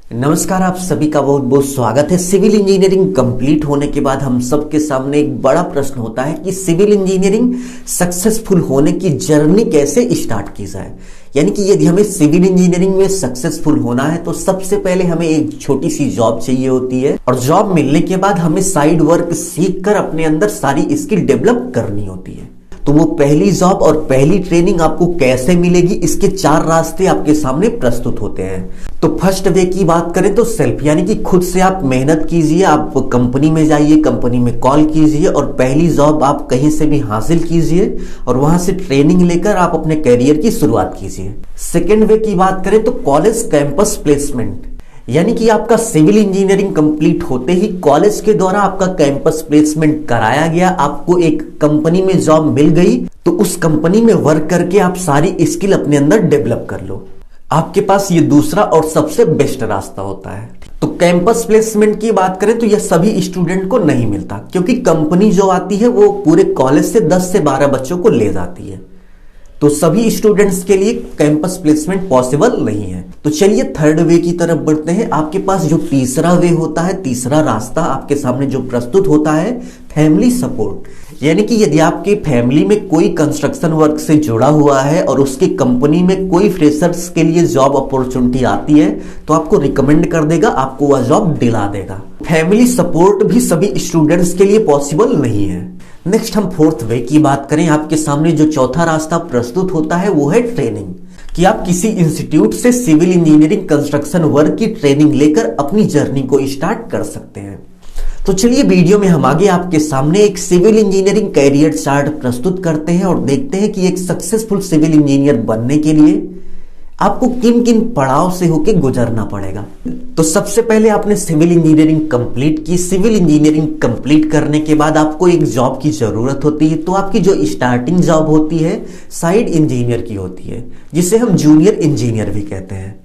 नमस्कार, आप सभी का बहुत बहुत स्वागत है। सिविल इंजीनियरिंग कंप्लीट होने के बाद हम सबके सामने एक बड़ा प्रश्न होता है कि सिविल इंजीनियरिंग सक्सेसफुल होने की जर्नी कैसे स्टार्ट की जाए। यानी कि यदि हमें सिविल इंजीनियरिंग में सक्सेसफुल होना है तो सबसे पहले हमें एक छोटी सी जॉब चाहिए होती है और जॉब मिलने के बाद हमें साइड वर्क सीखकर अपने अंदर सारी स्किल डेवलप करनी होती है। तो वो पहली जॉब और पहली ट्रेनिंग आपको कैसे मिलेगी, इसके 4 रास्ते आपके सामने प्रस्तुत होते हैं। तो फर्स्ट वे की बात करें तो सेल्फ, यानी कि खुद से आप मेहनत कीजिए, आप कंपनी में जाइए, कंपनी में कॉल कीजिए और पहली जॉब आप कहीं से भी हासिल कीजिए और वहां से ट्रेनिंग लेकर आप अपने करियर की शुरुआत कीजिए। सेकेंड वे की बात करें तो कॉलेज कैंपस प्लेसमेंट, यानी कि आपका सिविल इंजीनियरिंग कंप्लीट होते ही कॉलेज के द्वारा आपका कैंपस प्लेसमेंट कराया गया, आपको एक कंपनी में जॉब मिल गई, तो उस कंपनी में वर्क करके आप सारी स्किल अपने अंदर डेवलप कर लो। आपके पास ये दूसरा और सबसे बेस्ट रास्ता होता है। तो कैंपस प्लेसमेंट की बात करें तो यह सभी स्टूडेंट को नहीं मिलता, क्योंकि कंपनी जो आती है वो पूरे कॉलेज से 10 से 12 बच्चों को ले जाती है, तो सभी स्टूडेंट्स के लिए कैंपस प्लेसमेंट पॉसिबल नहीं है। तो चलिए थर्ड वे की तरफ बढ़ते हैं। आपके पास जो तीसरा वे होता है, तीसरा रास्ता आपके सामने जो प्रस्तुत होता है, फैमिली सपोर्ट। यानी कि यदि आपकी फैमिली में कोई कंस्ट्रक्शन वर्क से जुड़ा हुआ है और उसकी कंपनी में कोई फ्रेशर्स के लिए जॉब अपॉर्चुनिटी आती है तो आपको रिकमेंड कर देगा, आपको वह जॉब दिला देगा। फैमिली सपोर्ट भी सभी स्टूडेंट्स के लिए पॉसिबल नहीं है। नेक्स्ट हम फोर्थ वे की बात करें, आपके सामने जो चौथा रास्ता प्रस्तुत होता है वो है ट्रेनिंग, कि आप किसी इंस्टीट्यूट से सिविल इंजीनियरिंग कंस्ट्रक्शन वर्क की ट्रेनिंग लेकर अपनी जर्नी को स्टार्ट कर सकते हैं। तो चलिए वीडियो में हम आगे आपके सामने एक सिविल इंजीनियरिंग कैरियर चार्ट प्रस्तुत करते हैं और देखते हैं कि एक सक्सेसफुल सिविल इंजीनियर बनने के लिए आपको किन किन पड़ाव से होके गुजरना पड़ेगा। तो सबसे पहले आपने सिविल इंजीनियरिंग कंप्लीट की। सिविल इंजीनियरिंग कंप्लीट करने के बाद आपको एक जॉब की जरूरत होती है। तो आपकी जो स्टार्टिंग जॉब होती है साइड इंजीनियर की होती है, जिसे हम जूनियर इंजीनियर भी कहते हैं।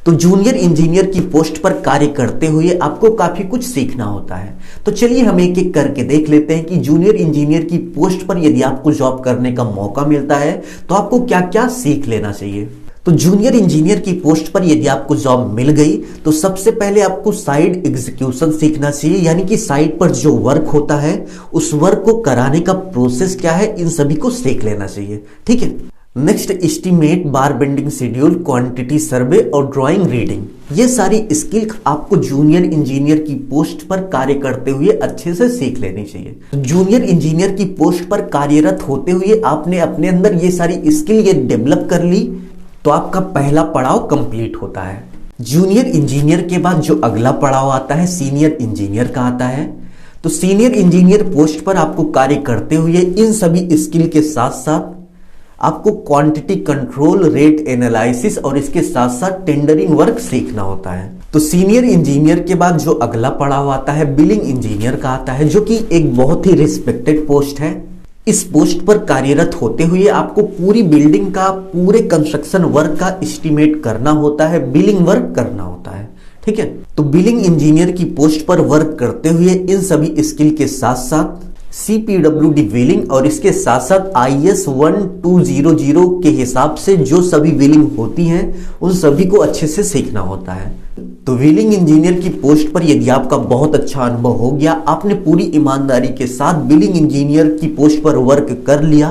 तो जूनियर इंजीनियर की पोस्ट पर कार्य करते हुए आपको काफी कुछ सीखना होता है। तो चलिए हम एक एक करके देख लेते हैं कि जूनियर इंजीनियर की पोस्ट पर यदि आपको जॉब करने का मौका मिलता है तो आपको क्या क्या सीख लेना चाहिए। तो जूनियर इंजीनियर की पोस्ट पर यदि आपको जॉब मिल गई तो सबसे पहले आपको साइड एग्जीक्यूशन सीखना चाहिए, यानी कि साइड पर जो वर्क होता है उस वर्क को कराने का प्रोसेस क्या है, इन सभी को सीख लेना चाहिए। ठीक है। नेक्स्ट, एस्टीमेट, बार बेंडिंग शेड्यूल, क्वांटिटी सर्वे और ड्राइंग रीडिंग, ये सारी स्किल आपको जूनियर इंजीनियर की पोस्ट पर कार्य करते हुए अच्छे से सीख लेनी चाहिए। जूनियर इंजीनियर की पोस्ट पर कार्यरत होते हुए आपने अपने अंदर ये सारी स्किल ये डेवलप कर ली तो आपका पहला पड़ाव कंप्लीट होता है। जूनियर इंजीनियर के बाद जो अगला पड़ाव आता है सीनियर इंजीनियर का आता है। तो सीनियर इंजीनियर पोस्ट पर आपको कार्य करते हुए इन सभी स्किल के साथ साथ आपको क्वांटिटी कंट्रोल, रेट एनालिसिस और इसके साथ साथ टेंडरिंग वर्क सीखना होता है। तो सीनियर इंजीनियर के बाद जो अगला पड़ाव आता है बिलिंग इंजीनियर का आता है, जो कि एक बहुत ही रिस्पेक्टेड पोस्ट है। इस पोस्ट पर कार्यरत होते हुए आपको पूरी बिल्डिंग का, पूरे कंस्ट्रक्शन वर्क का एस्टीमेट करना होता है, बिलिंग वर्क करना होता है। ठीक है। तो बिलिंग इंजीनियर की पोस्ट पर वर्क करते हुए इन सभी स्किल के साथ साथ CPWD बिलिंग और इसके साथ साथ IS 1200 के हिसाब से जो सभी बिलिंग होती हैं उन सभी को अच्छे से सीखना होता है। तो बिलिंग इंजीनियर की पोस्ट पर यदि आपका बहुत अच्छा अनुभव हो गया, आपने पूरी ईमानदारी के साथ बिलिंग इंजीनियर की पोस्ट पर वर्क कर लिया,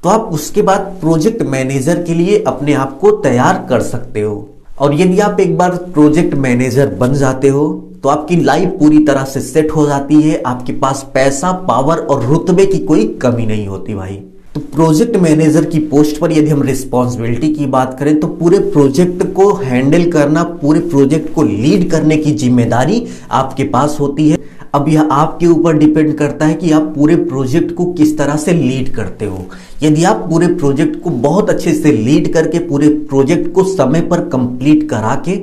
तो आप उसके बाद प्रोजेक्ट मैनेजर के लिए अपने आप को तैयार कर सकते हो। और यदि आप एक बार प्रोजेक्ट मैनेजर बन जाते हो तो आपकी लाइफ पूरी तरह से सेट हो जाती है। आपके पास पैसा, पावर और रुतबे की कोई कमी नहीं होती भाई। तो प्रोजेक्ट मैनेजर की पोस्ट पर यदि हम रिस्पॉन्सिबिलिटी की बात करें तो पूरे प्रोजेक्ट को हैंडल करना, पूरे प्रोजेक्ट को लीड करने की जिम्मेदारी आपके पास होती है। अब यह आपके ऊपर डिपेंड करता है कि आप पूरे प्रोजेक्ट को किस तरह से लीड करते हो। यदि आप पूरे प्रोजेक्ट को बहुत अच्छे से लीड करके पूरे प्रोजेक्ट को समय पर कंप्लीट करा के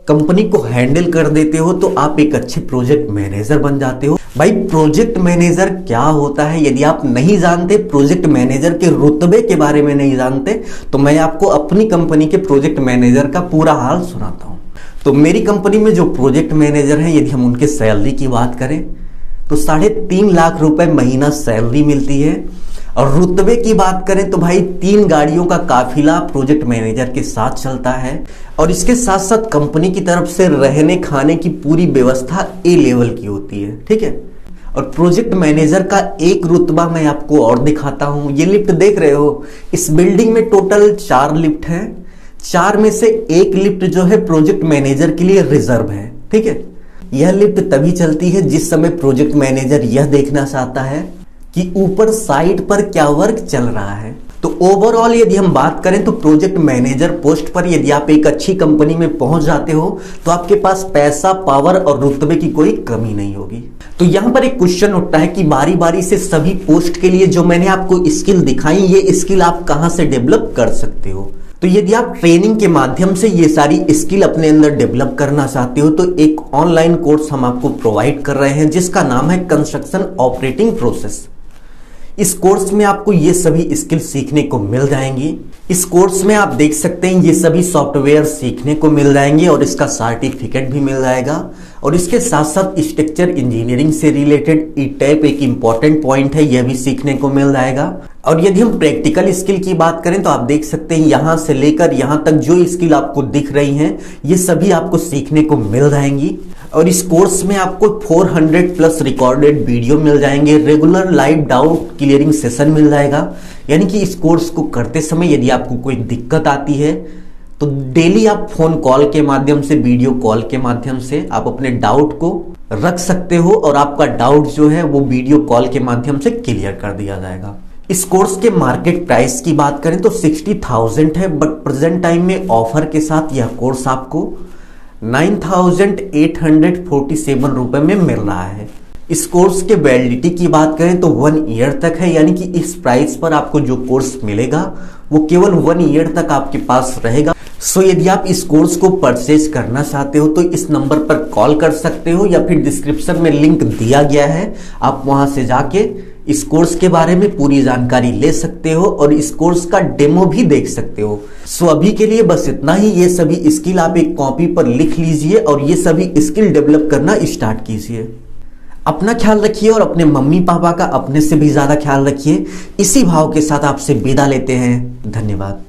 कंपनी को हैंडल कर देते हो तो आप एक अच्छे प्रोजेक्ट मैनेजर बन जाते हो। भाई प्रोजेक्ट मैनेजर क्या होता है यदि आप नहीं जानते, प्रोजेक्ट मैनेजर के रुतबे के बारे में नहीं जानते, तो मैं आपको अपनी कंपनी के प्रोजेक्ट मैनेजर का पूरा हाल सुनाता हूं। तो मेरी कंपनी में जो प्रोजेक्ट मैनेजर हैं, यदि हम उनके सैलरी की बात करें तो 3.5 लाख रुपए महीना सैलरी मिलती है और रुतबे की बात करें तो भाई 3 गाड़ियों का काफिला प्रोजेक्ट मैनेजर के साथ चलता है और इसके साथ साथ कंपनी की तरफ से रहने खाने की पूरी व्यवस्था ए लेवल की होती है। ठीक है, और प्रोजेक्ट मैनेजर का एक रुतबा मैं आपको और दिखाता हूं। ये लिफ्ट देख रहे हो, इस बिल्डिंग में टोटल 4 लिफ्ट हैं। 4 में से एक लिफ्ट जो है प्रोजेक्ट मैनेजर के लिए रिजर्व है। ठीक है, यह लिफ्ट तभी चलती है जिस समय प्रोजेक्ट मैनेजर यह देखना चाहता है कि ऊपर साइड पर क्या वर्क चल रहा है। तो ओवरऑल यदि हम बात करें तो प्रोजेक्ट मैनेजर पोस्ट पर यदि आप एक अच्छी कंपनी में पहुंच जाते हो तो आपके पास पैसा, पावर और रुतबे की कोई कमी नहीं होगी। तो यहां पर एक क्वेश्चन उठता है कि बारी बारी से सभी पोस्ट के लिए जो मैंने आपको स्किल दिखाई, ये स्किल आप कहां से डेवलप कर सकते हो। तो यदि आप ट्रेनिंग के माध्यम से ये सारी स्किल अपने अंदर डेवलप करना चाहते हो तो एक ऑनलाइन कोर्स हम आपको प्रोवाइड कर रहे हैं जिसका नाम है कंस्ट्रक्शन ऑपरेटिंग प्रोसेस। इस कोर्स में आपको ये सभी स्किल सीखने को मिल जाएंगी। इस कोर्स में आप देख सकते हैं ये सभी सॉफ्टवेयर सीखने को मिल जाएंगे और इसका सर्टिफिकेट भी मिल जाएगा। और इसके साथ साथ स्ट्रक्चर इंजीनियरिंग से रिलेटेड ई-टैप एक इंपॉर्टेंट पॉइंट है, यह भी सीखने को मिल जाएगा। और यदि हम प्रैक्टिकल स्किल की बात करें तो आप देख सकते हैं यहां से लेकर यहां तक जो स्किल आपको दिख रही हैं ये सभी आपको सीखने को मिल जाएंगी। और इस कोर्स में आपको 400 प्लस रिकॉर्डेड वीडियो मिल जाएंगे, regular live doubt clearing session मिल जाएगा। यानी कि इस कोर्स को करते समय यदि आपको कोई दिक्कत आती है तो डेली आप फोन कॉल के माध्यम से, वीडियो कॉल के माध्यम से आप अपने डाउट को रख सकते हो और आपका डाउट जो है वो वीडियो कॉल के माध्यम से क्लियर कर दिया जाएगा। इस कोर्स के मार्केट प्राइस की बात करें तो 60,000 है, बट प्रेजेंट टाइम में ऑफर के साथ यह कोर्स आपको 9,847 रुपए में मिल रहा है। इस कोर्स के वैलिडिटी की बात करें तो 1 ईयर तक है, यानी कि इस प्राइस पर आपको जो कोर्स मिलेगा वो केवल 1 ईयर तक आपके पास रहेगा। सो यदि आप इस कोर्स को परचेज करना चाहते हो तो इस नंबर पर कॉल कर सकते हो या फिर डिस्क्रिप्शन में लिंक दिया गया है, आप वहां से जाके इस कोर्स के बारे में पूरी जानकारी ले सकते हो और इस कोर्स का डेमो भी देख सकते हो। सो अभी के लिए बस इतना ही। ये सभी स्किल आप एक कॉपी पर लिख लीजिए और ये सभी स्किल डेवलप करना स्टार्ट कीजिए। अपना ख्याल रखिए और अपने मम्मी पापा का अपने से भी ज्यादा ख्याल रखिए। इसी भाव के साथ आपसे विदा लेते हैं। धन्यवाद।